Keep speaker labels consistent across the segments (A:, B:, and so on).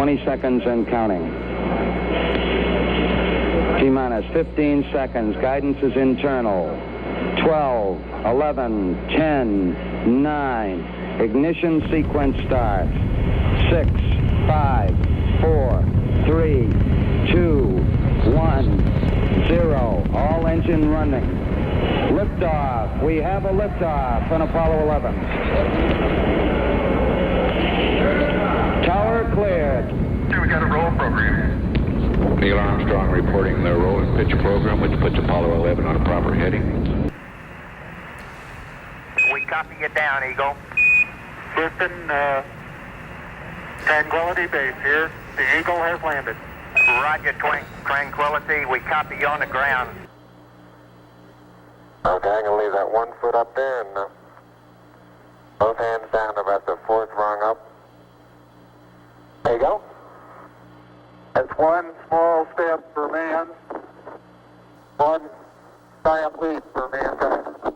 A: 20 seconds and counting. T-minus 15 seconds. Guidance is internal. 12, 11, 10, 9. Ignition sequence starts. 6, 5, 4, 3, 2, 1, 0. All engine running. Liftoff. We have a liftoff on Apollo 11. Tower cleared.
B: Here we got a roll program.
C: Neil Armstrong reporting the roll and pitch program, which puts Apollo 11 on a proper heading.
B: We copy you down, Eagle. Houston, Tranquility Base here. The Eagle has landed. Roger, Tranquility. We copy you on the ground.
D: Okay, I'm going to leave that 1 foot up there and both hands down about the 4th rung up. There you go. That's one small step for man, one giant leap for mankind.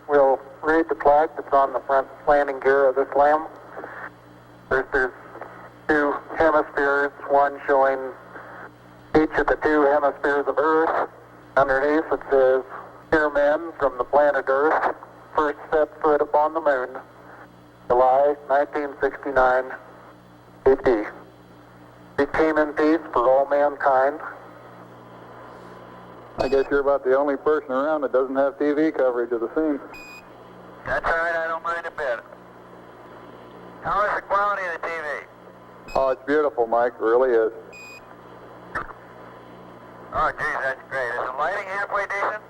D: We'll read the plaque that's on the front landing gear of this LEM. There's 2 hemispheres, one showing each of the 2 hemispheres of Earth. Underneath it says, "Here men from the planet Earth first set foot upon the moon, July 1969 AD. It came in peace for all mankind."
E: I guess you're about the only person around that doesn't have TV coverage of the scene.
D: That's all right, I don't mind a bit. How is the quality of the TV?
E: Oh, it's beautiful, Mike. It really is.
D: Oh, geez, that's great. Is the lighting halfway decent?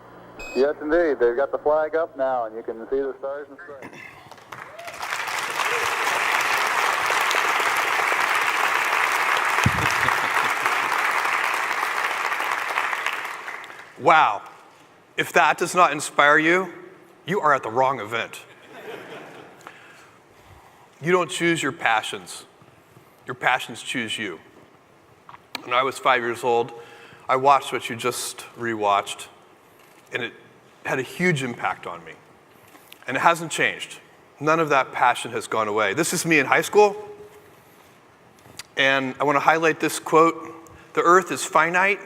E: Yes, indeed. They've got the flag up now, and you can see the stars and stripes.
F: Wow. If that does not inspire you, you are at the wrong event. You don't choose your passions. Your passions choose you. When I was 5 years old, I watched what you just rewatched, and it had a huge impact on me. And it hasn't changed. None of that passion has gone away. This is me in high school, and I want to highlight this quote: "The earth is finite,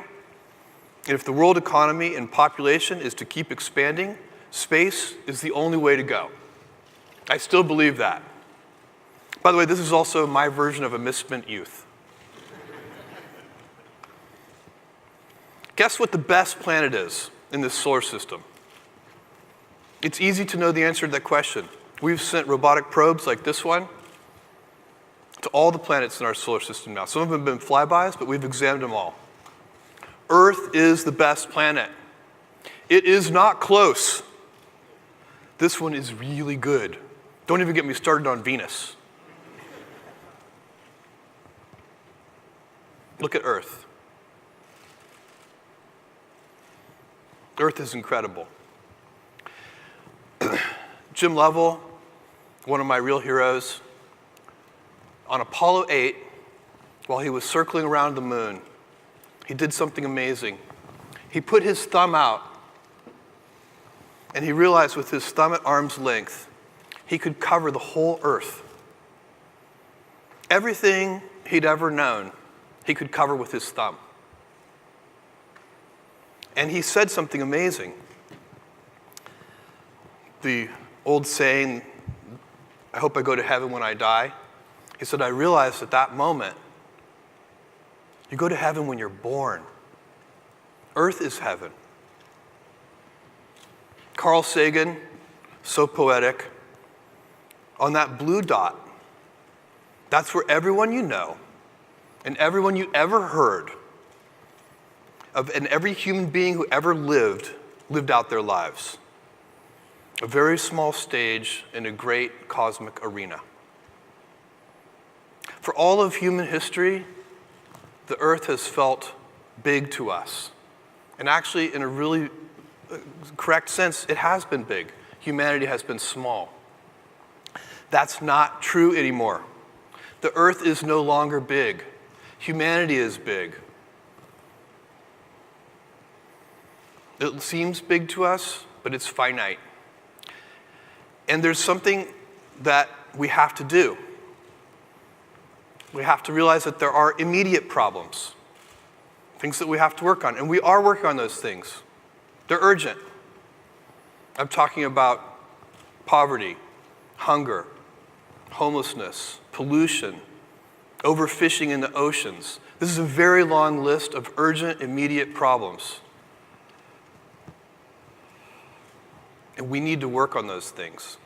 F: and if the world economy and population is to keep expanding, space is the only way to go." I still believe that. By the way, this is also my version of a misspent youth. Guess what the best planet is in this solar system? It's easy to know the answer to that question. We've sent robotic probes like this one to all the planets in our solar system now. Some of them have been flybys, but we've examined them all. Earth is the best planet. It is not close. This one is really good. Don't even get me started on Venus. Look at Earth. Earth is incredible. Jim Lovell, one of my real heroes, on Apollo 8, while he was circling around the moon, he did something amazing. He put his thumb out, and he realized with his thumb at arm's length, he could cover the whole Earth. Everything he'd ever known, he could cover with his thumb. And he said something amazing. The old saying, "I hope I go to heaven when I die." He said, I realized at that moment, you go to heaven when you're born. Earth is heaven. Carl Sagan, so poetic, on that blue dot, that's where everyone you know and everyone you ever heard of, and every human being who ever lived out their lives. A very small stage in a great cosmic arena. For all of human history, the earth has felt big to us. And actually, in a really correct sense, it has been big. Humanity has been small. That's not true anymore. The earth is no longer big. Humanity is big. It seems big to us, but it's finite. And there's something that we have to do. we have to realize that there are immediate problems, things that we have to work on, and we are working on those things. They're urgent. I'm talking about poverty, hunger, homelessness, pollution, overfishing in the oceans. This is a very long list of urgent, immediate problems. And we need to work on those things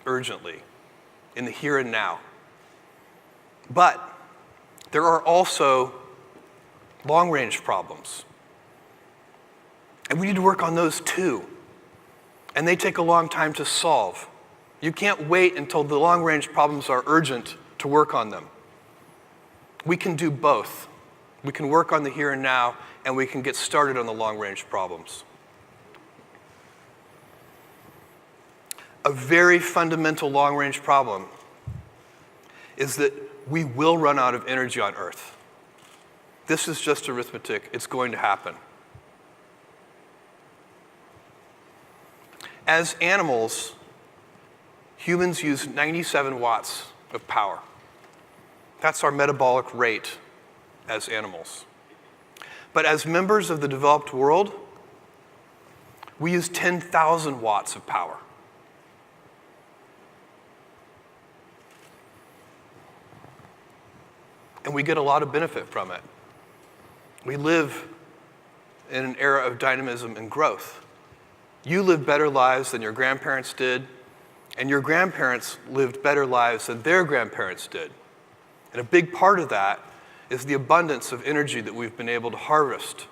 F: urgently, in the here and now. But there are also long-range problems. And we need to work on those too. And they take a long time to solve. You can't wait until the long-range problems are urgent to work on them. We can do both. We can work on the here and now, and we can get started on the long-range problems. A very fundamental long-range problem is that we will run out of energy on Earth. This is just arithmetic. It's going to happen. As animals, humans use 97 watts of power. That's our metabolic rate as animals. But as members of the developed world, we use 10,000 watts of power. And we get a lot of benefit from it. We live in an era of dynamism and growth. You live better lives than your grandparents did, and your grandparents lived better lives than their grandparents did. And a big part of that is the abundance of energy that we've been able to harvest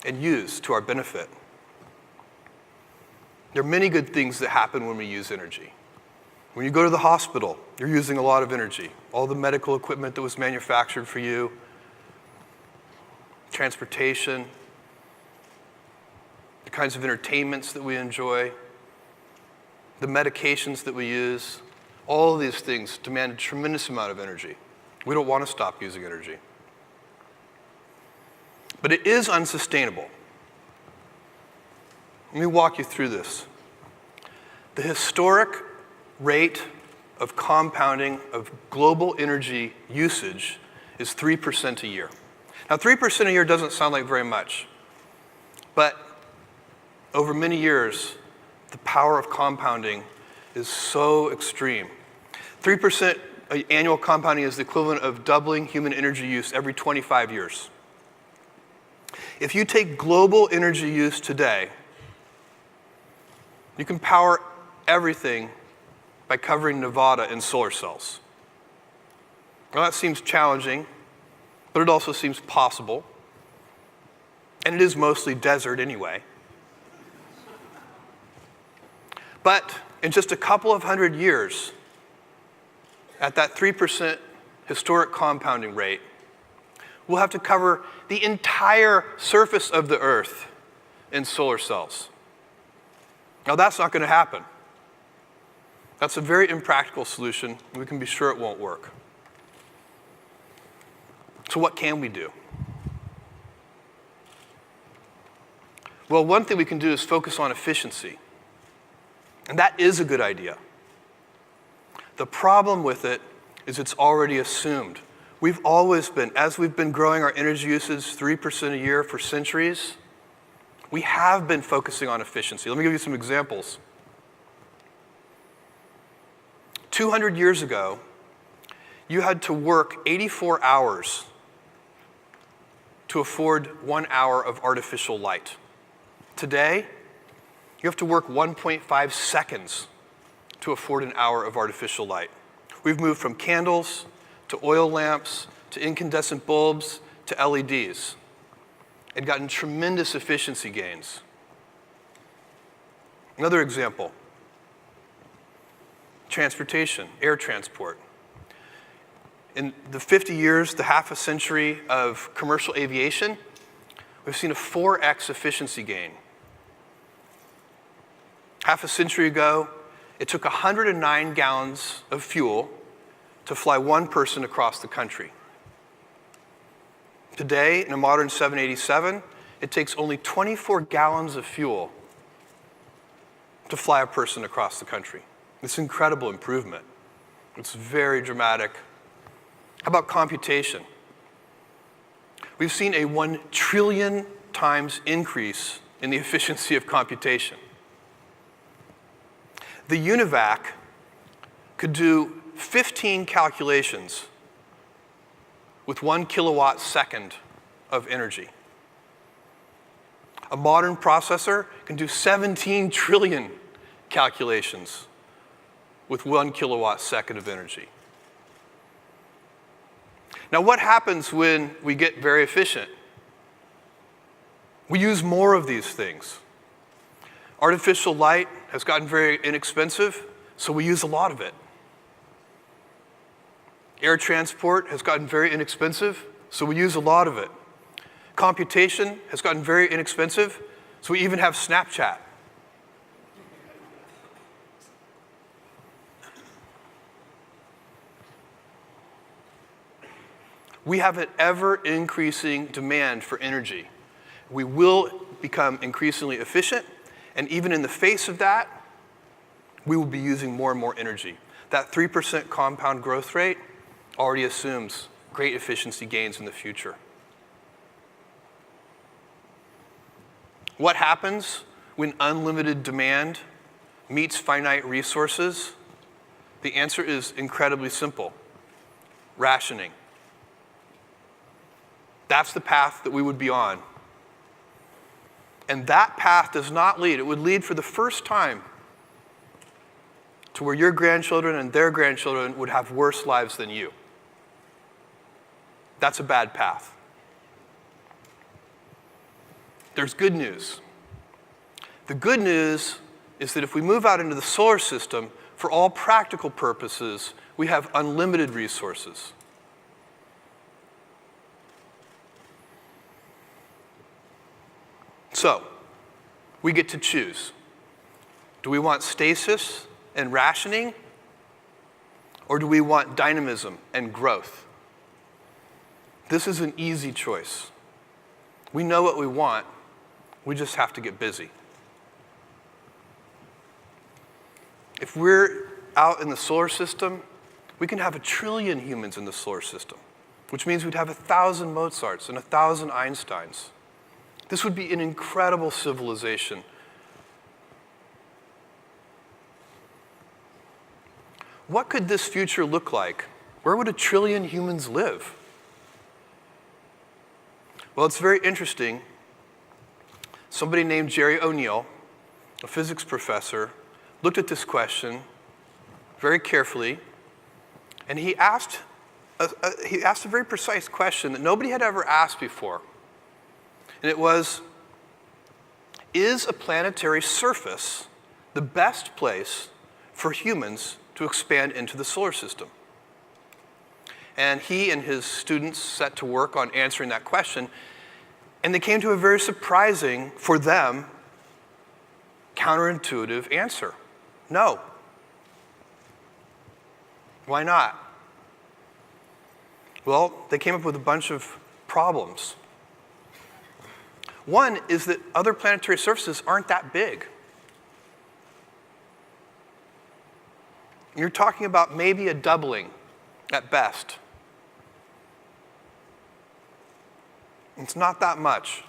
F: and use to our benefit. There are many good things that happen when we use energy. When you go to the hospital, you're using a lot of energy. All the medical equipment that was manufactured for you, transportation, the kinds of entertainments that we enjoy, the medications that we use, all of these things demand a tremendous amount of energy. We don't want to stop using energy. But it is unsustainable. Let me walk you through this. The historic rate of compounding of global energy usage is 3% a year. Now, 3% a year doesn't sound like very much, but over many years, the power of compounding is so extreme. 3% annual compounding is the equivalent of doubling human energy use every 25 years. If you take global energy use today, you can power everything by covering Nevada in solar cells. Now that seems challenging, but it also seems possible. And it is mostly desert anyway. But in just a couple of hundred years, at that 3% historic compounding rate, we'll have to cover the entire surface of the Earth in solar cells. Now that's not going to happen. That's a very impractical solution, and we can be sure it won't work. So what can we do? Well, one thing we can do is focus on efficiency. And that is a good idea. The problem with it is it's already assumed. We've always been, as we've been growing our energy usage 3% a year for centuries, we have been focusing on efficiency. Let me give you some examples. 200 years ago, you had to work 84 hours to afford 1 hour of artificial light. Today, you have to work 1.5 seconds to afford an hour of artificial light. We've moved from candles to oil lamps to incandescent bulbs to LEDs and gotten tremendous efficiency gains. Another example, transportation, air transport. In the 50 years, the half a century of commercial aviation, we've seen a 4x efficiency gain. Half a century ago, it took 109 gallons of fuel to fly one person across the country. Today, in a modern 787, it takes only 24 gallons of fuel to fly a person across the country. It's an incredible improvement. It's very dramatic. How about computation? We've seen a 1 trillion times increase in the efficiency of computation. The UNIVAC could do 15 calculations with 1 kilowatt second of energy. A modern processor can do 17 trillion calculations with 1 kilowatt second of energy. Now, what happens when we get very efficient? We use more of these things. Artificial light has gotten very inexpensive, so we use a lot of it. Air transport has gotten very inexpensive, so we use a lot of it. Computation has gotten very inexpensive, so we even have Snapchat. We have an ever-increasing demand for energy. We will become increasingly efficient, and even in the face of that, we will be using more and more energy. That 3% compound growth rate already assumes great efficiency gains in the future. What happens when unlimited demand meets finite resources? The answer is incredibly simple: rationing. That's the path that we would be on. And that path does not lead, it would lead for the first time to where your grandchildren and their grandchildren would have worse lives than you. That's a bad path. There's good news. The good news is that if we move out into the solar system, for all practical purposes, we have unlimited resources. So, we get to choose. Do we want stasis and rationing, or do we want dynamism and growth? This is an easy choice. We know what we want, we just have to get busy. If we're out in the solar system, we can have 1 trillion humans in the solar system, which means we'd have 1,000 Mozarts and 1,000 Einsteins. This would be an incredible civilization. What could this future look like? Where would 1 trillion humans live? Well, it's very interesting. Somebody named Jerry O'Neill, a physics professor, looked at this question very carefully, and he asked a very precise question that nobody had ever asked before. And it was, is a planetary surface the best place for humans to expand into the solar system? And he and his students set to work on answering that question, and they came to a very surprising, for them, counterintuitive answer. No. Why not? Well, they came up with a bunch of problems. One is that other planetary surfaces aren't that big. You're talking about maybe a doubling at best. It's not that much.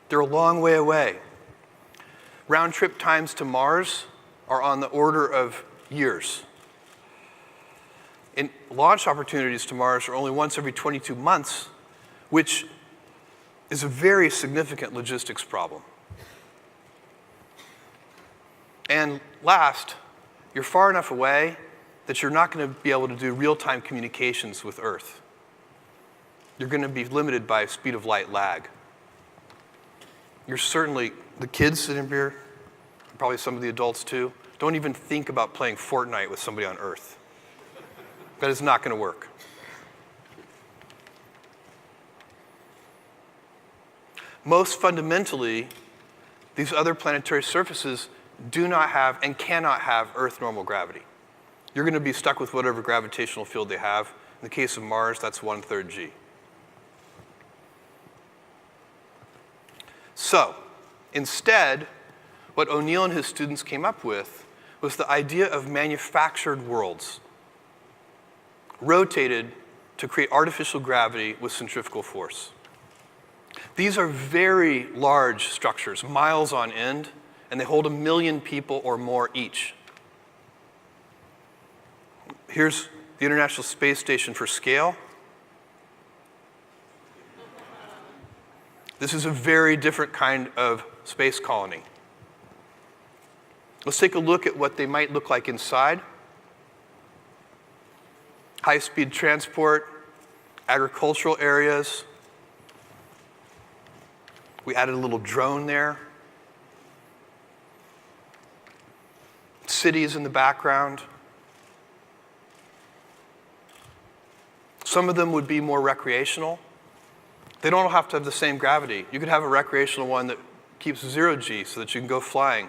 F: They're a long way away. Round trip times to Mars are on the order of years. And launch opportunities to Mars are only once every 22 months, which is a very significant logistics problem. And last, you're far enough away that you're not going to be able to do real-time communications with Earth. You're going to be limited by speed of light lag. You're certainly, the kids sitting here, probably some of the adults too, don't even think about playing Fortnite with somebody on Earth. That is not going to work. Most fundamentally, these other planetary surfaces do not have and cannot have Earth normal gravity. You're going to be stuck with whatever gravitational field they have. In the case of Mars, that's 1/3 g. So, instead, what O'Neill and his students came up with was the idea of manufactured worlds. rotated to create artificial gravity with centrifugal force. These are very large structures, miles on end, and they hold 1 million people or more each. Here's the International Space Station for scale. This is a very different kind of space colony. Let's take a look at what they might look like inside. High-speed transport, agricultural areas. We added a little drone there. Cities in the background. Some of them would be more recreational. They don't have to have the same gravity. You could have a recreational one that keeps 0 G so that you can go flying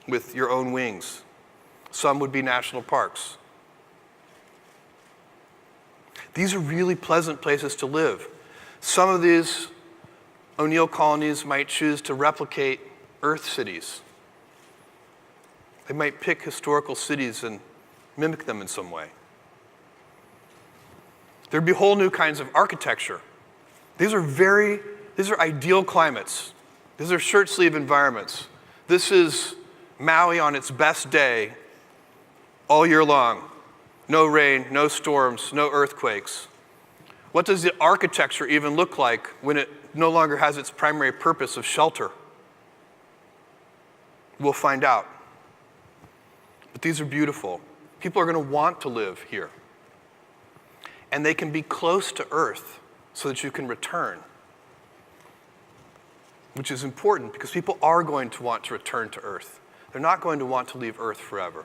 F: with your own wings. Some would be national parks. These are really pleasant places to live. Some of these O'Neill colonies might choose to replicate Earth cities. They might pick historical cities and mimic them in some way. There'd be whole new kinds of architecture. These are ideal climates. These are shirt sleeve environments. This is Maui on its best day all year long. No rain, no storms, no earthquakes. What does the architecture even look like when it no longer has its primary purpose of shelter? We'll find out. But these are beautiful. People are going to want to live here. And they can be close to Earth so that you can return, which is important because people are going to want to return to Earth. They're not going to want to leave Earth forever.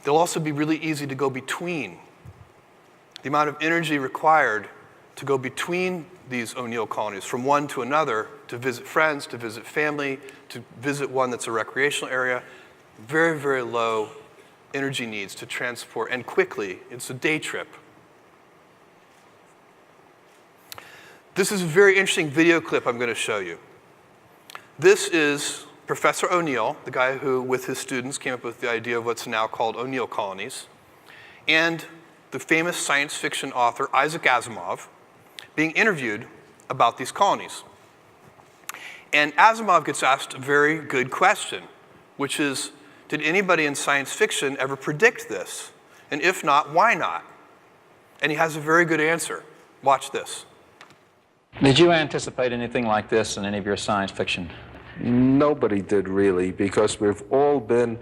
F: They'll also be really easy to go between. The amount of energy required to go between these O'Neill colonies, from one to another, to visit friends, to visit family, to visit one that's a recreational area, very, very low energy needs to transport, and quickly. It's a day trip. This is a very interesting video clip I'm going to show you. This is Professor O'Neill, the guy who, with his students, came up with the idea of what's now called O'Neill colonies, and the famous science fiction author Isaac Asimov being interviewed about these colonies. And Asimov gets asked a very good question, which is, did anybody in science fiction ever predict this? And if not, why not? And he has a very good answer. Watch this.
G: Did you anticipate anything like this in any of your science fiction?
H: Nobody did really, because we've all been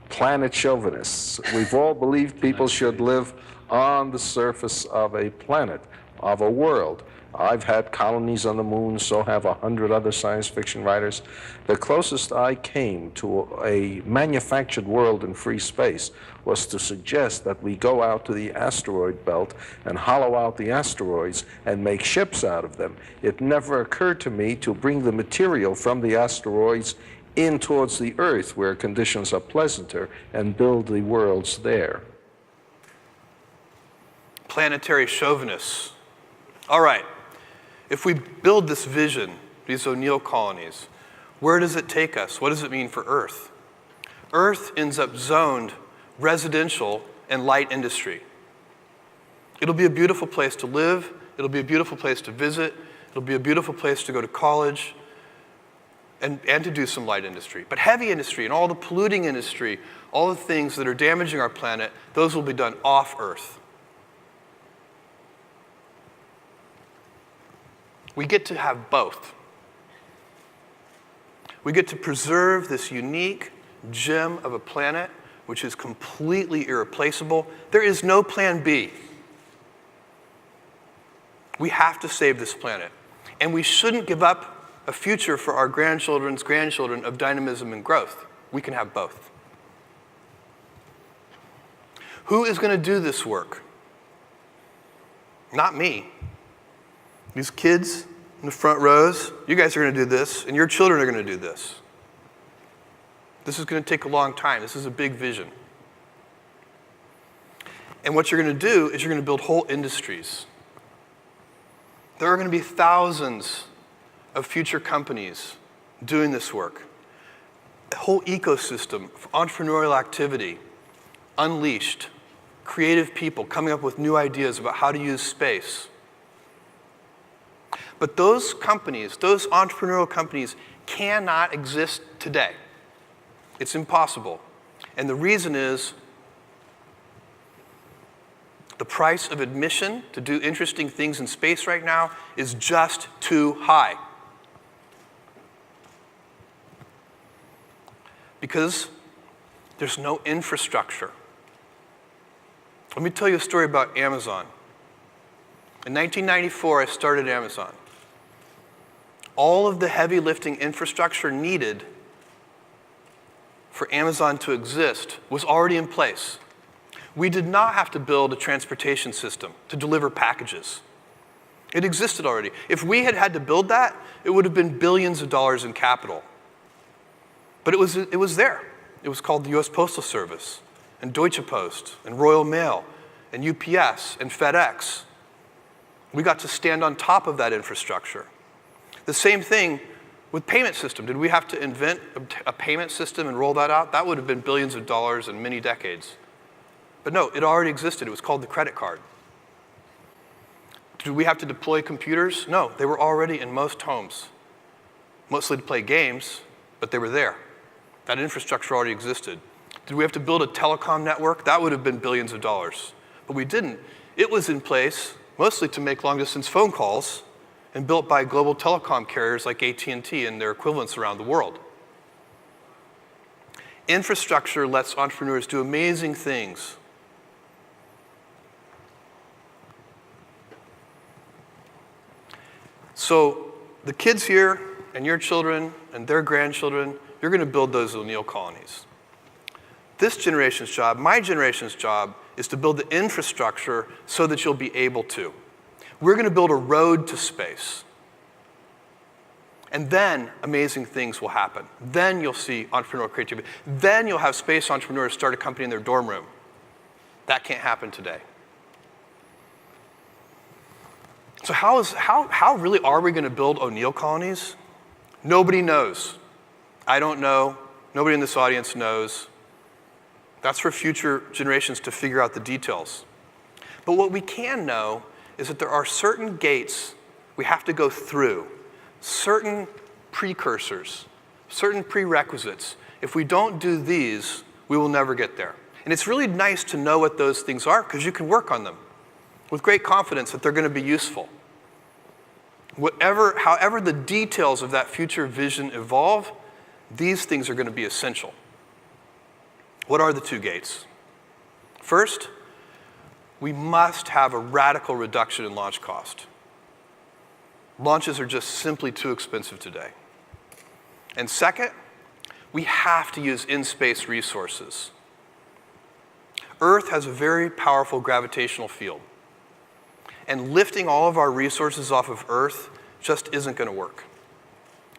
H: planet chauvinists. We've all believed people should live on the surface of a planet, of a world. I've had colonies on the moon, so have 100 other science fiction writers. The closest I came to a manufactured world in free space was to suggest that we go out to the asteroid belt and hollow out the asteroids and make ships out of them. It never occurred to me to bring the material from the asteroids in towards the Earth, where conditions are pleasanter, and build the worlds there.
F: Planetary chauvinists. All right. If we build this vision, these O'Neill colonies, where does it take us? What does it mean for Earth? Earth ends up zoned residential and light industry. It'll be a beautiful place to live. It'll be a beautiful place to visit. It'll be a beautiful place to go to college and to do some light industry. But heavy industry and all the polluting industry, all the things that are damaging our planet, those will be done off Earth. We get to have both. We get to preserve this unique gem of a planet, which is completely irreplaceable. There is no plan B. We have to save this planet. And we shouldn't give up a future for our grandchildren's grandchildren of dynamism and growth. We can have both. Who is going to do this work? Not me. These kids in the front rows, you guys are going to do this, and your children are going to do this. This is going to take a long time. This is a big vision. And what you're going to do is you're going to build whole industries. There are going to be thousands of future companies doing this work. A whole ecosystem of entrepreneurial activity unleashed, creative people coming up with new ideas about how to use space. But those companies, those entrepreneurial companies, cannot exist today. It's impossible. And the reason is the price of admission to do interesting things in space right now is just too high. Because there's no infrastructure. Let me tell you a story about Amazon. In 1994, I started Amazon. All of the heavy lifting infrastructure needed for Amazon to exist was already in place. We did not have to build a transportation system to deliver packages. It existed already. If we had had to build that, it would have been billions of dollars in capital. But it was there. It was called the US Postal Service, and Deutsche Post, and Royal Mail, and UPS, and FedEx. We got to stand on top of that infrastructure. The same thing with payment system. Did we have to invent a payment system and roll that out? That would have been billions of dollars and many decades. But no, it already existed. It was called the credit card. Did we have to deploy computers? No, they were already in most homes. Mostly to play games, but they were there. That infrastructure already existed. Did we have to build a telecom network? That would have been billions of dollars. But we didn't. It was in place mostly to make long-distance phone calls and built by global telecom carriers like AT&T and their equivalents around the world. Infrastructure lets entrepreneurs do amazing things. So the kids here and your children and their grandchildren, you're going to build those O'Neill colonies. This generation's job, my generation's job, is to build the infrastructure so that you'll be able to. We're going to build a road to space. And then amazing things will happen. Then you'll see entrepreneurial creativity. Then you'll have space entrepreneurs start a company in their dorm room. That can't happen today. So how really are we going to build O'Neill colonies? Nobody knows. I don't know. Nobody in this audience knows. That's for future generations to figure out the details. But what we can know is that there are certain gates we have to go through, certain precursors, certain prerequisites. If we don't do these, we will never get there. And it's really nice to know what those things are because you can work on them with great confidence that they're going to be useful. However the details of that future vision evolve, these things are going to be essential. What are the two gates? First, we must have a radical reduction in launch cost. Launches are just simply too expensive today. And second, we have to use in-space resources. Earth has a very powerful gravitational field. And lifting all of our resources off of Earth just isn't going to work.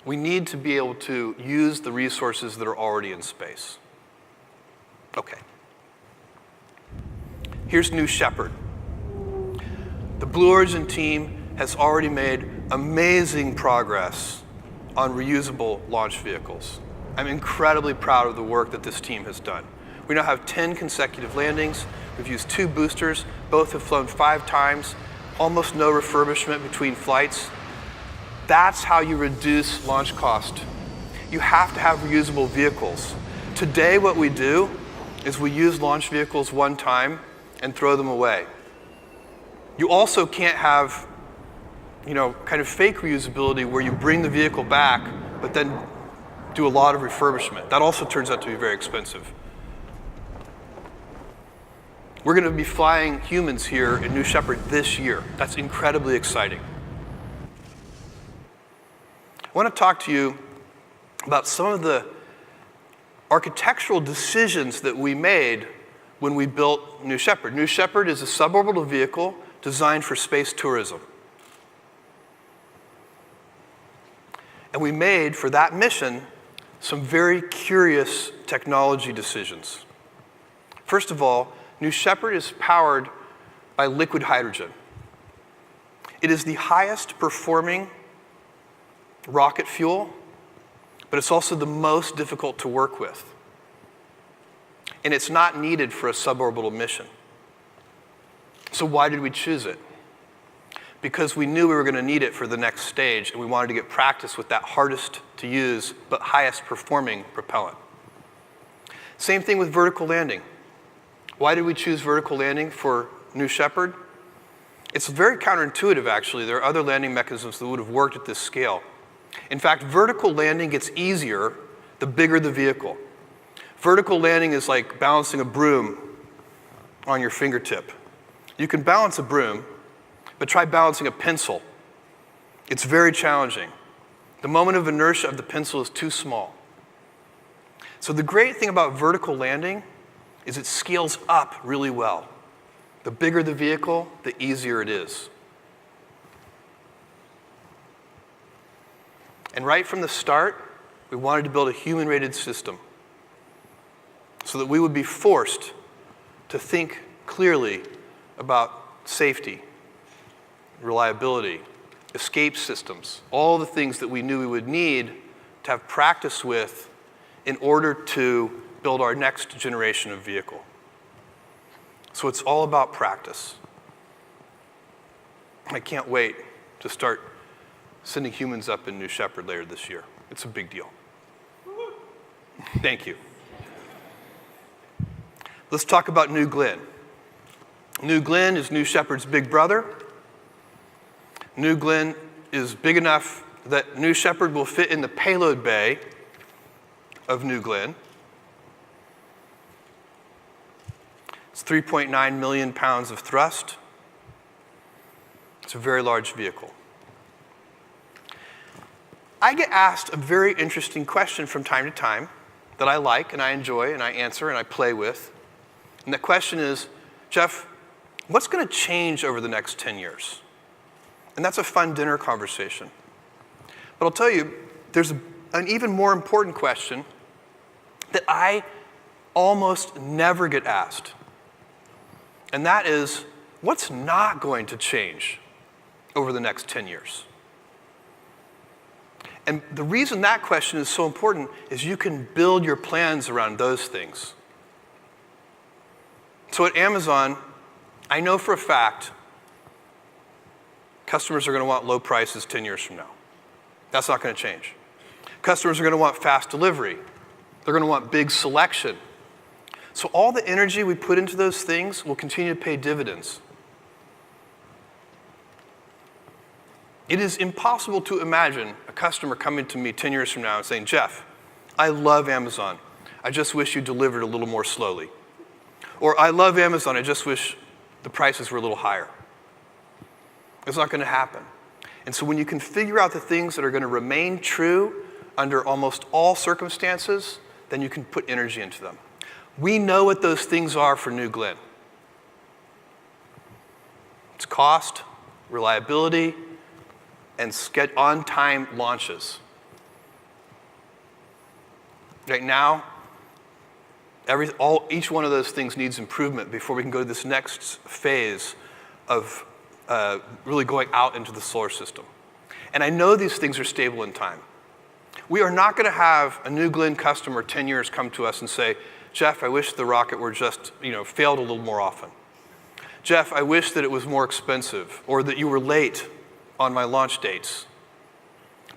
F: We need to be able to use the resources that are already in space. Okay. Here's New Shepard. The Blue Origin team has already made amazing progress on reusable launch vehicles. I'm incredibly proud of the work that this team has done. We now have 10 consecutive landings. We've used 2 boosters. Both have flown 5 times. Almost no refurbishment between flights. That's how you reduce launch cost. You have to have reusable vehicles. Today, what we do is we use launch vehicles one time and throw them away. You also can't have, kind of fake reusability where you bring the vehicle back, but then do a lot of refurbishment. That also turns out to be very expensive. We're going to be flying humans here in New Shepard this year. That's incredibly exciting. I want to talk to you about some of the architectural decisions that we made when we built New Shepard. New Shepard is a suborbital vehicle designed for space tourism. And we made, for that mission, some very curious technology decisions. First of all, New Shepard is powered by liquid hydrogen. It is the highest performing rocket fuel, but it's also the most difficult to work with. and it's not needed for a suborbital mission. So why did we choose it? Because we knew we were going to need it for the next stage, and we wanted to get practice with that hardest to use but highest performing propellant. Same thing with vertical landing. Why did we choose vertical landing for New Shepard? It's very counterintuitive, actually. There are other landing mechanisms that would have worked at this scale. In fact, vertical landing gets easier the bigger the vehicle. Vertical landing is like balancing a broom on your fingertip. You can balance a broom, but try balancing a pencil. It's very challenging. The moment of inertia of the pencil is too small. So the great thing about vertical landing is it scales up really well. The bigger the vehicle, the easier it is. And right from the start, we wanted to build a human-rated system so that we would be forced to think clearly about safety, reliability, escape systems, all the things that we knew we would need to have practice with in order to build our next generation of vehicle. So it's all about practice. I can't wait to start sending humans up in New Shepard later this year. It's a big deal. Thank you. Let's talk about New Glenn. New Glenn is New Shepard's big brother. New Glenn is big enough that New Shepard will fit in the payload bay of New Glenn. It's 3.9 million pounds of thrust. It's a very large vehicle. I get asked a very interesting question from time to time that I like and I enjoy and I answer and I play with. And the question is, Jeff, what's going to change over the next 10 years? And that's a fun dinner conversation. But I'll tell you, there's an even more important question that I almost never get asked. And that is, what's not going to change over the next 10 years? And the reason that question is so important is you can build your plans around those things. So at Amazon, I know for a fact customers are going to want low prices 10 years from now. That's not going to change. Customers are going to want fast delivery. They're going to want big selection. So all the energy we put into those things will continue to pay dividends. It is impossible to imagine a customer coming to me 10 years from now and saying, Jeff, I love Amazon. I just wish you delivered a little more slowly. Or I love Amazon. I just wish the prices were a little higher. It's not going to happen. And so when you can figure out the things that are going to remain true under almost all circumstances, then you can put energy into them. We know what those things are for New Glenn. It's cost, reliability, and on-time launches. Right now, each one of those things needs improvement before we can go to this next phase of really going out into the solar system. And I know these things are stable in time. We are not going to have a New Glenn customer 10 years come to us and say, Jeff, I wish the rocket were just, failed a little more often. Jeff, I wish that it was more expensive, or that you were late on my launch dates.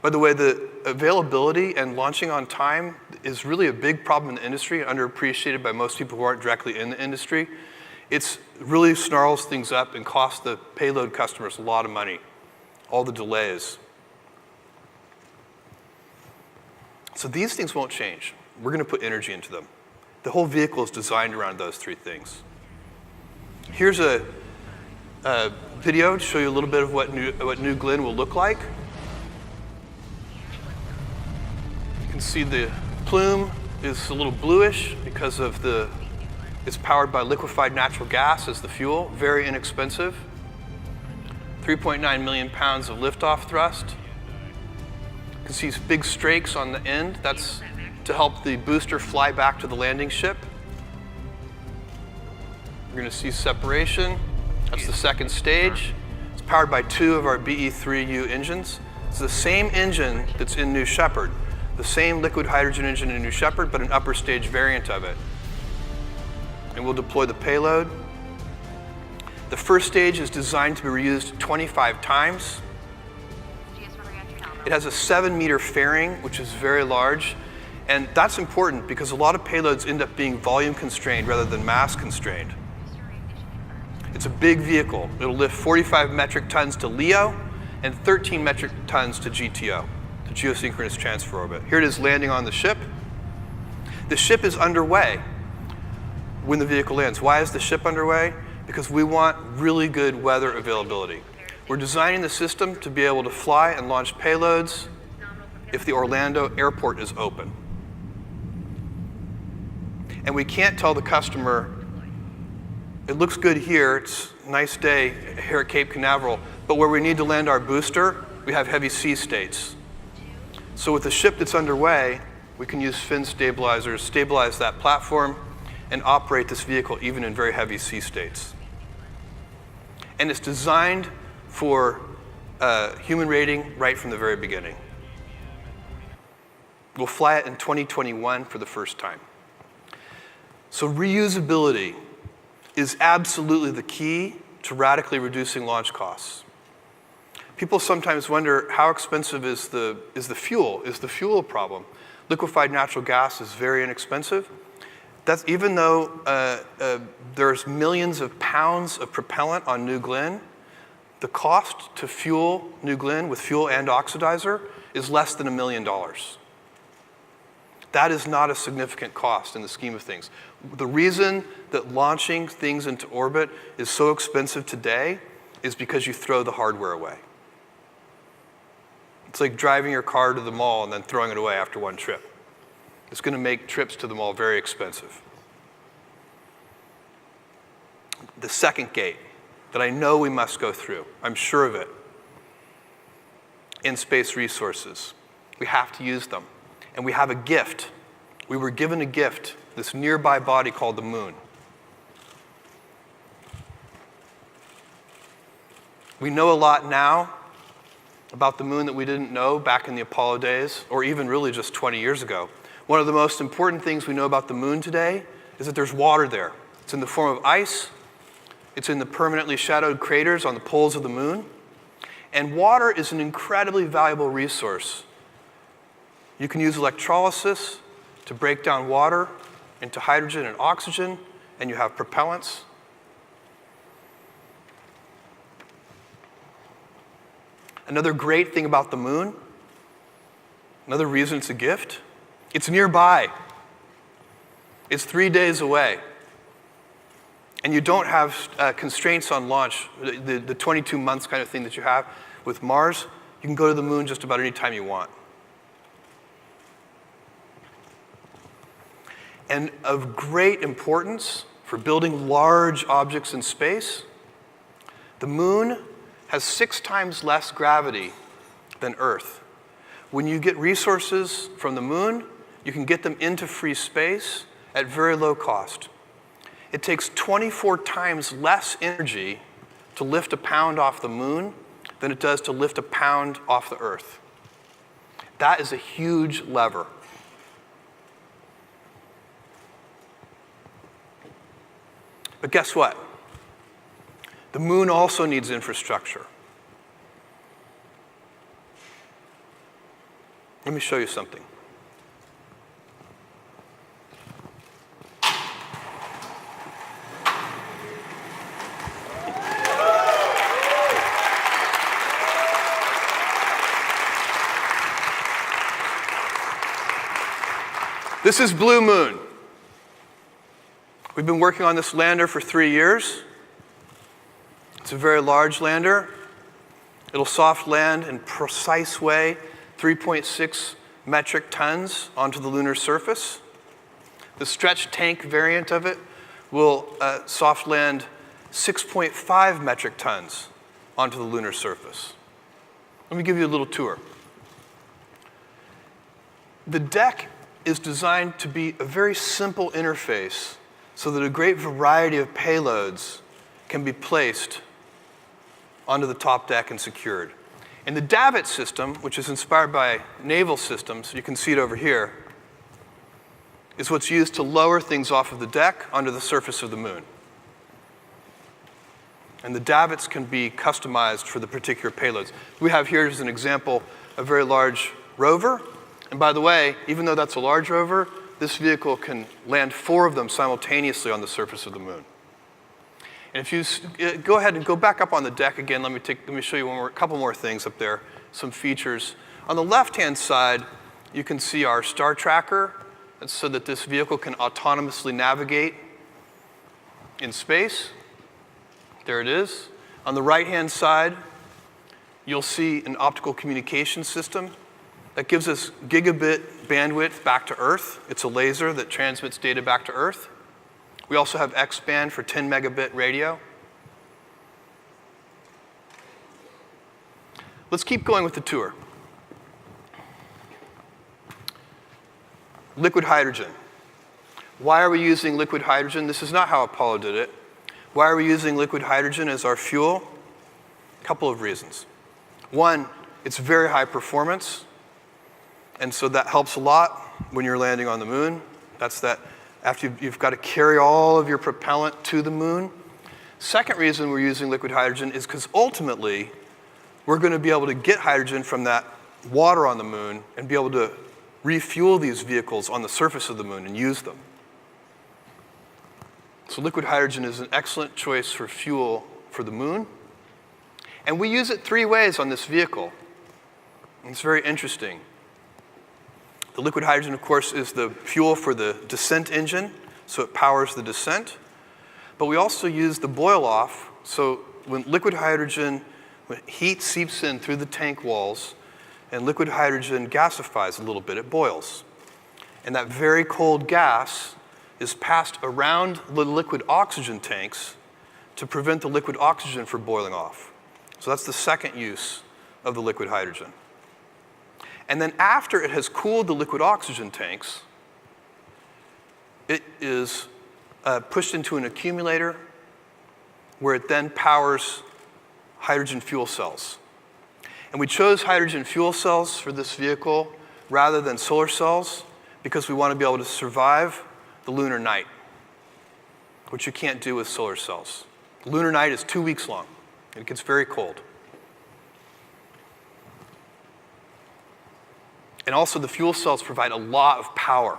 F: By the way, the availability and launching on time is really a big problem in the industry, underappreciated by most people who aren't directly in the industry. It really snarls things up and costs the payload customers a lot of money, all the delays. So these things won't change. We're going to put energy into them. The whole vehicle is designed around those three things. Here's a video to show you a little bit of what New Glenn will look like. You can see the plume is a little bluish because of it's powered by liquefied natural gas as the fuel, very inexpensive. 3.9 million pounds of liftoff thrust. You can see big strakes on the end. That's to help the booster fly back to the landing ship. You're going to see separation. That's the second stage. It's powered by 2 of our BE-3U engines. It's the same engine that's in New Shepard, the same liquid hydrogen engine in New Shepard, but an upper stage variant of it. and we'll deploy the payload. The first stage is designed to be reused 25 times. It has a 7-meter fairing, which is very large. And that's important because a lot of payloads end up being volume constrained rather than mass constrained. It's a big vehicle. It'll lift 45 metric tons to LEO and 13 metric tons to GTO, to geosynchronous transfer orbit. Here it is landing on the ship. The ship is underway when the vehicle lands. Why is the ship underway? Because we want really good weather availability. We're designing the system to be able to fly and launch payloads if the Orlando airport is open. And we can't tell the customer, it looks good here, it's a nice day here at Cape Canaveral, but where we need to land our booster, we have heavy sea states. So with the ship that's underway, we can use fin stabilizers, stabilize that platform, and operate this vehicle even in very heavy sea states. And it's designed for human rating right from the very beginning. We'll fly it in 2021 for the first time. So reusability is absolutely the key to radically reducing launch costs. People sometimes wonder how expensive is the fuel? Is the fuel a problem? Liquefied natural gas is very inexpensive. That's even though there's millions of pounds of propellant on New Glenn, the cost to fuel New Glenn with fuel and oxidizer is less than $1 million. That is not a significant cost in the scheme of things. The reason that launching things into orbit is so expensive today is because you throw the hardware away. It's like driving your car to the mall and then throwing it away after one trip. It's going to make trips to the mall very expensive. The second gate that I know we must go through, I'm sure of it, in-space resources. We have to use them. And we have a gift. We were given a gift, this nearby body called the moon. We know a lot now about the moon that we didn't know back in the Apollo days, or even really just 20 years ago. One of the most important things we know about the moon today is that there's water there. It's in the form of ice. It's in the permanently shadowed craters on the poles of the moon. And water is an incredibly valuable resource. You can use electrolysis to break down water into hydrogen and oxygen, and you have propellants. Another great thing about the moon, another reason it's a gift, it's nearby. It's 3 days away. And you don't have constraints on launch, the 22 months kind of thing that you have with Mars. You can go to the moon just about any time you want. And of great importance for building large objects in space, the moon has 6 times less gravity than Earth. When you get resources from the moon, you can get them into free space at very low cost. It takes 24 times less energy to lift a pound off the moon than it does to lift a pound off the Earth. That is a huge lever. But guess what? The moon also needs infrastructure. Let me show you something. This is Blue Moon. We've been working on this lander for 3 years. It's a very large lander. It'll soft land in precise way 3.6 metric tons onto the lunar surface. The stretch tank variant of it will soft land 6.5 metric tons onto the lunar surface. Let me give you a little tour. The deck is designed to be a very simple interface so that a great variety of payloads can be placed onto the top deck and secured. And the davit system, which is inspired by naval systems, you can see it over here, is what's used to lower things off of the deck onto the surface of the moon. And the davits can be customized for the particular payloads. We have here as an example a very large rover. And by the way, even though that's a large rover, this vehicle can land 4 of them simultaneously on the surface of the moon. And if you go ahead and go back up on the deck again, let me show you a couple more things up there, some features. On the left-hand side, you can see our star tracker, so that this vehicle can autonomously navigate in space. There it is. On the right-hand side, you'll see an optical communication system that gives us gigabit bandwidth back to Earth. It's a laser that transmits data back to Earth. We also have X-band for 10 megabit radio. Let's keep going with the tour. Liquid hydrogen. Why are we using liquid hydrogen? This is not how Apollo did it. Why are we using liquid hydrogen as our fuel? A couple of reasons. One, it's very high performance, and so that helps a lot when you're landing on the moon. That's that after you've got to carry all of your propellant to the moon. Second reason we're using liquid hydrogen is because ultimately we're going to be able to get hydrogen from that water on the moon and be able to refuel these vehicles on the surface of the moon and use them. So liquid hydrogen is an excellent choice for fuel for the moon. And we use it 3 ways on this vehicle. And it's very interesting. The liquid hydrogen, of course, is the fuel for the descent engine, so it powers the descent. But we also use the boil-off, so when liquid hydrogen, when heat seeps in through the tank walls, and liquid hydrogen gasifies a little bit, it boils. And that very cold gas is passed around the liquid oxygen tanks to prevent the liquid oxygen from boiling off. So that's the second use of the liquid hydrogen. And then after it has cooled the liquid oxygen tanks, it is pushed into an accumulator where it then powers hydrogen fuel cells. And we chose hydrogen fuel cells for this vehicle rather than solar cells because we want to be able to survive the lunar night, which you can't do with solar cells. The lunar night is 2 weeks long, and it gets very cold. And also the fuel cells provide a lot of power.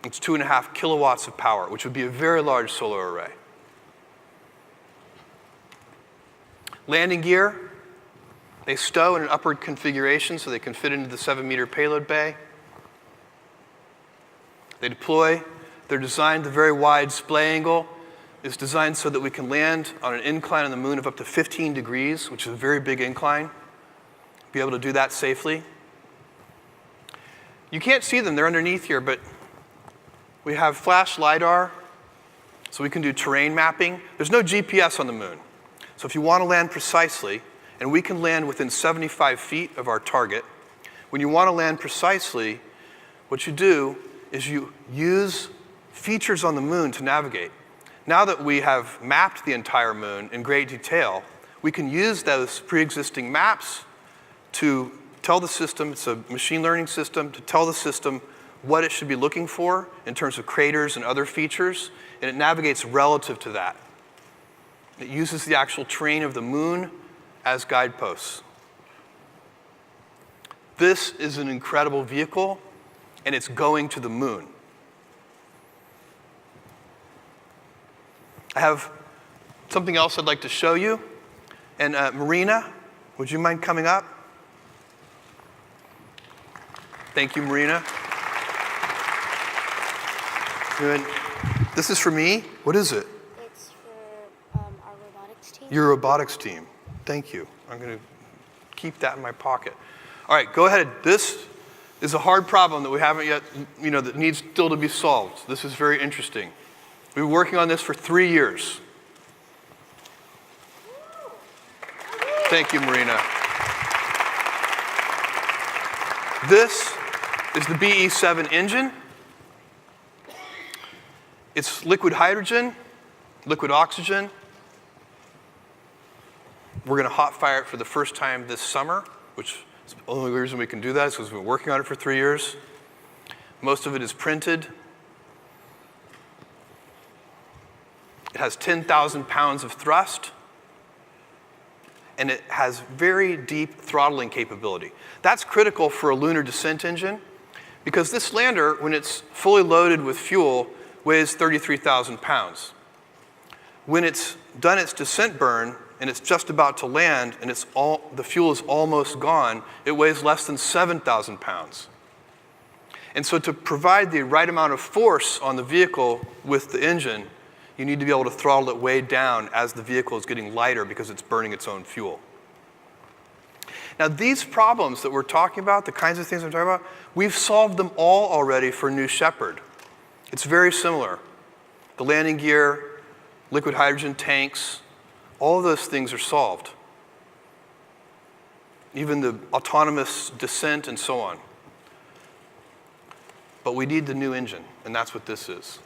F: It's 2.5 kilowatts of power, which would be a very large solar array. Landing gear, they stow in an upward configuration so they can fit into the 7-meter payload bay. They deploy. They're designed, the very wide display angle is designed so that we can land on an incline on the moon of up to 15 degrees, which is a very big incline. Be able to do that safely. You can't see them, they're underneath here, but we have flash LiDAR, so we can do terrain mapping. There's no GPS on the moon. So if you want to land precisely, and we can land within 75 feet of our target, when you want to land precisely, what you do is you use features on the moon to navigate. Now that we have mapped the entire moon in great detail, we can use those pre-existing maps to tell the system, it's a machine learning system, to tell the system what it should be looking for in terms of craters and other features, and it navigates relative to that. It uses the actual terrain of the moon as guideposts. This is an incredible vehicle, and it's going to the moon. I have something else I'd like to show you. And Marina, would you mind coming up? Thank you, Marina. Good. This is for me. What is it?
I: It's for our robotics team.
F: Your robotics team. Thank you. I'm going to keep that in my pocket. All right, go ahead. This is a hard problem that we haven't yet, that needs still to be solved. This is very interesting. We've been working on this for 3 years. Thank you, Marina. This is the BE-7 engine. It's liquid hydrogen, liquid oxygen. We're going to hot fire it for the first time this summer, which is the only reason we can do that is because we've been working on it for 3 years. Most of it is printed. It has 10,000 pounds of thrust, and it has very deep throttling capability. That's critical for a lunar descent engine, because this lander, when it's fully loaded with fuel, weighs 33,000 pounds. When it's done its descent burn, and it's just about to land, and the fuel is almost gone, it weighs less than 7,000 pounds. And so to provide the right amount of force on the vehicle with the engine, you need to be able to throttle it way down as the vehicle is getting lighter because it's burning its own fuel. Now, these problems that we're talking about, the kinds of things I'm talking about, we've solved them all already for New Shepard. It's very similar. The landing gear, liquid hydrogen tanks, all of those things are solved. Even the autonomous descent and so on. But we need the new engine, and that's what this is.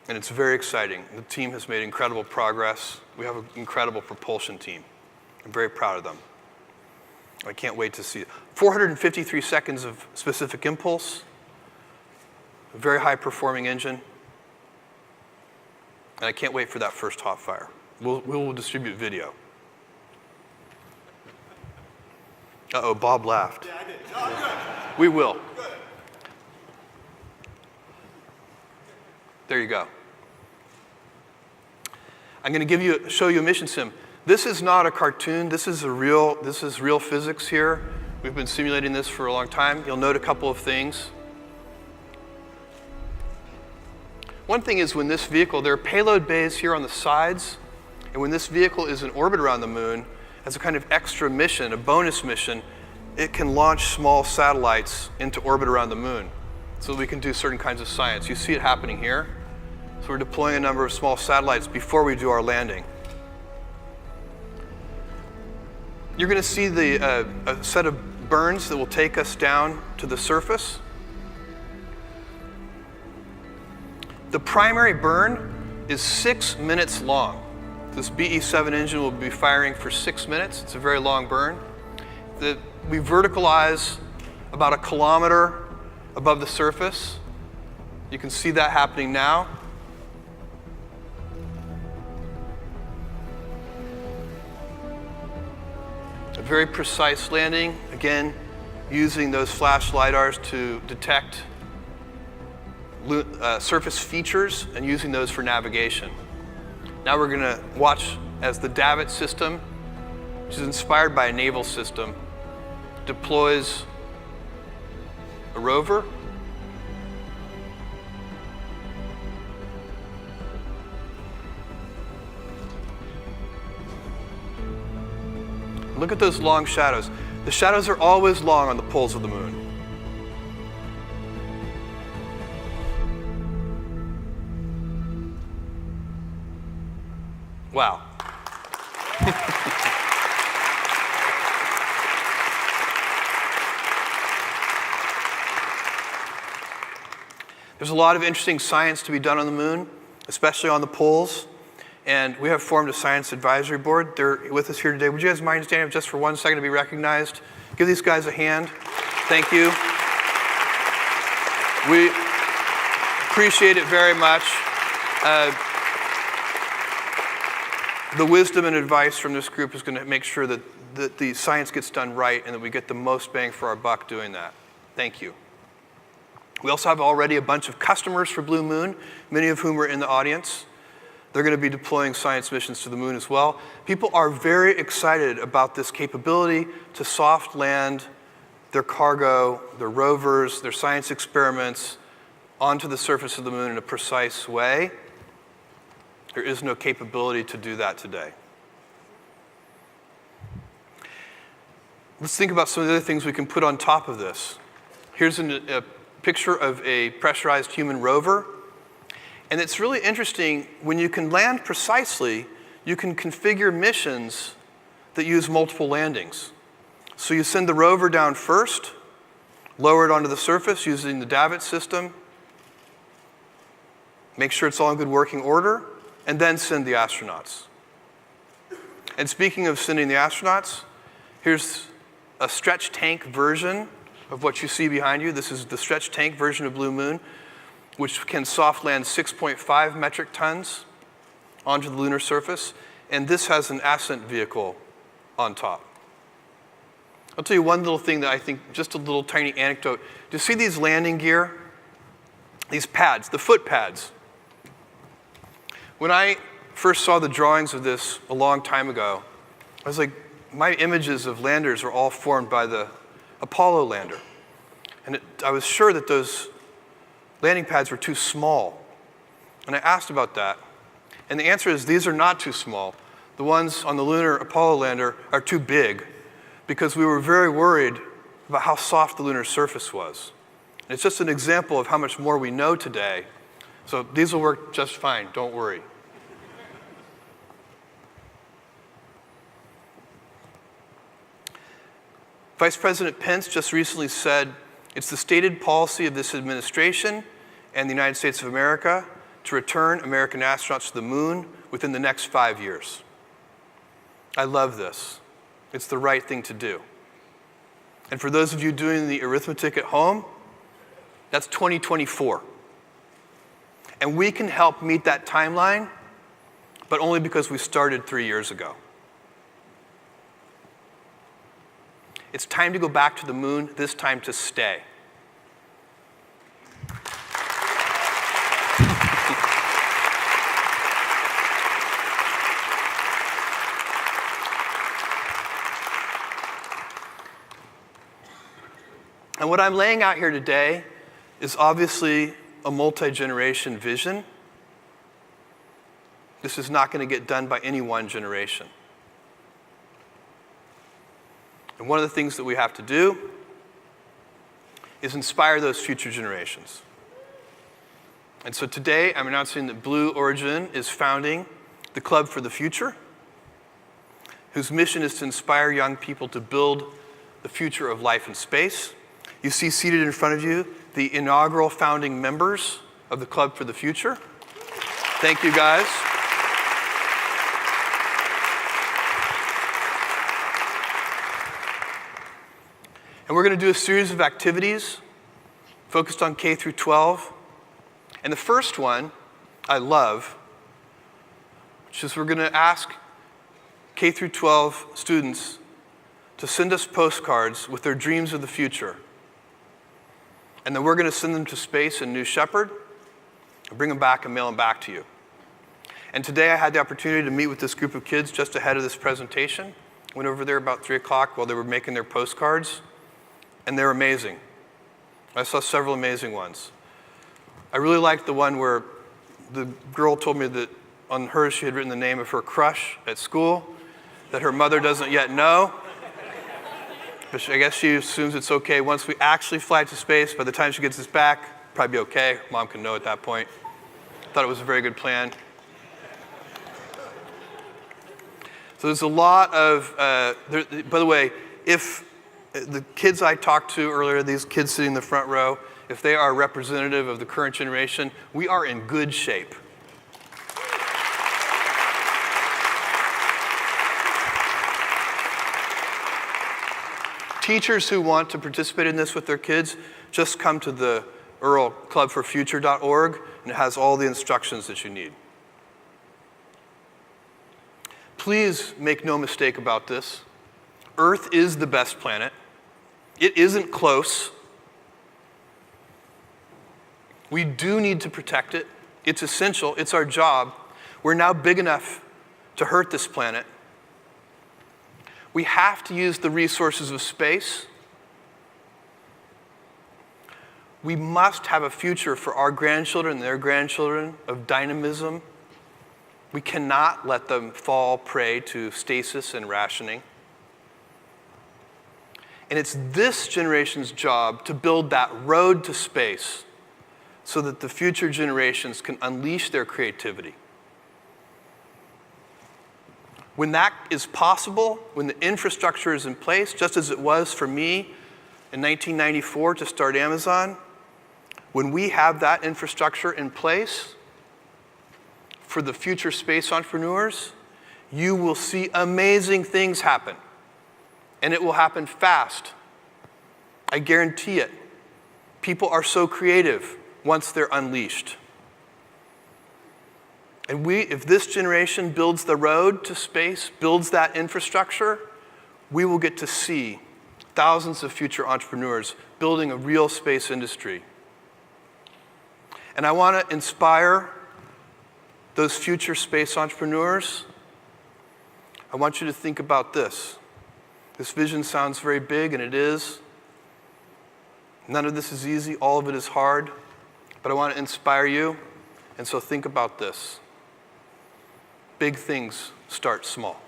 F: And it's very exciting. The team has made incredible progress. We have an incredible propulsion team. I'm very proud of them. I can't wait to see it. 453 seconds of specific impulse, a very high-performing engine, and I can't wait for that first hot fire. We'll distribute video. Uh-oh, Bob laughed.
J: Yeah, I did. No, I'm good.
F: We will.
J: Good.
F: There you go. I'm going to show you a mission sim. This is not a cartoon. This is real physics here. We've been simulating this for a long time. You'll note a couple of things. One thing is when this vehicle, there are payload bays here on the sides, and when this vehicle is in orbit around the moon, as a kind of extra mission, a bonus mission, it can launch small satellites into orbit around the moon so that we can do certain kinds of science. You see it happening here. So we're deploying a number of small satellites before we do our landing. You're going to see a set of burns that will take us down to the surface. The primary burn is 6 minutes long. This BE-7 engine will be firing for 6 minutes. It's a very long burn. We verticalize about 1 kilometer above the surface. You can see that happening now. A very precise landing, again, using those flash lidars to detect surface features and using those for navigation. Now we're going to watch as the Davit system, which is inspired by a naval system, deploys a rover. Look at those long shadows. The shadows are always long on the poles of the moon. Wow. There's a lot of interesting science to be done on the moon, especially on the poles. And we have formed a science advisory board. They're with us here today. Would you guys mind standing up just for 1 second to be recognized? Give these guys a hand. Thank you. We appreciate it very much. The wisdom and advice from this group is going to make sure that the science gets done right and that we get the most bang for our buck doing that. Thank you. We also have already a bunch of customers for Blue Moon, many of whom are in the audience. They're going to be deploying science missions to the moon as well. People are very excited about this capability to soft land their cargo, their rovers, their science experiments onto the surface of the moon in a precise way. There is no capability to do that today. Let's think about some of the other things we can put on top of this. Here's a picture of a pressurized human rover. And it's really interesting, when you can land precisely, you can configure missions that use multiple landings. So you send the rover down first, lower it onto the surface using the Davit system, make sure it's all in good working order, and then send the astronauts. And speaking of sending the astronauts, here's a stretch tank version of what you see behind you. This is the stretch tank version of Blue Moon, which can soft land 6.5 metric tons onto the lunar surface. And this has an ascent vehicle on top. I'll tell you one little thing that I think, just a little tiny anecdote. Do you see these landing gear? These pads, the foot pads. When I first saw the drawings of this a long time ago, I was like, my images of landers are all formed by the Apollo lander. And I was sure that those landing pads were too small. And I asked about that. And the answer is these are not too small. The ones on the lunar Apollo lander are too big because we were very worried about how soft the lunar surface was. And it's just an example of how much more we know today. So these will work just fine, don't worry. Vice President Pence just recently said, it's the stated policy of this administration and the United States of America to return American astronauts to the moon within the next 5 years. I love this. It's the right thing to do. And for those of you doing the arithmetic at home, that's 2024. And we can help meet that timeline, but only because we started 3 years ago. It's time to go back to the moon, this time to stay. And what I'm laying out here today is obviously a multi-generation vision. This is not going to get done by any one generation. And one of the things that we have to do is inspire those future generations. And so today I'm announcing that Blue Origin is founding the Club for the Future, whose mission is to inspire young people to build the future of life in space. You see seated in front of you the inaugural founding members of the Club for the Future. Thank you, guys. And we're going to do a series of activities focused on K through 12. And the first one I love, which is we're going to ask K through 12 students to send us postcards with their dreams of the future. And then we're going to send them to space in New Shepard and bring them back and mail them back to you. And today I had the opportunity to meet with this group of kids just ahead of this presentation. Went over there about 3 o'clock while they were making their postcards. And they're amazing. I saw several amazing ones. I really liked the one where the girl told me that on hers she had written the name of her crush at school that her mother doesn't yet know. But I guess she assumes it's okay. Once we actually fly to space, by the time she gets us back, probably be okay. Mom can know at that point. Thought it was a very good plan. So there's a lot of, by the way, if the kids I talked to earlier, these kids sitting in the front row, if they are representative of the current generation, we are in good shape. Teachers who want to participate in this with their kids, just come to the earlclubforfuture.org, and it has all the instructions that you need. Please make no mistake about this. Earth is the best planet. It isn't close. We do need to protect it. It's essential. It's our job. We're now big enough to hurt this planet. We have to use the resources of space. We must have a future for our grandchildren and their grandchildren of dynamism. We cannot let them fall prey to stasis and rationing. And it's this generation's job to build that road to space so that the future generations can unleash their creativity. When that is possible, when the infrastructure is in place, just as it was for me in 1994 to start Amazon, when we have that infrastructure in place for the future space entrepreneurs, you will see amazing things happen. And it will happen fast. I guarantee it. People are so creative once they're unleashed. And if this generation builds the road to space, builds that infrastructure, we will get to see thousands of future entrepreneurs building a real space industry. And I want to inspire those future space entrepreneurs. I want you to think about this. This vision sounds very big, and it is. None of this is easy. All of it is hard. But I want to inspire you, and so think about this. Big things start small.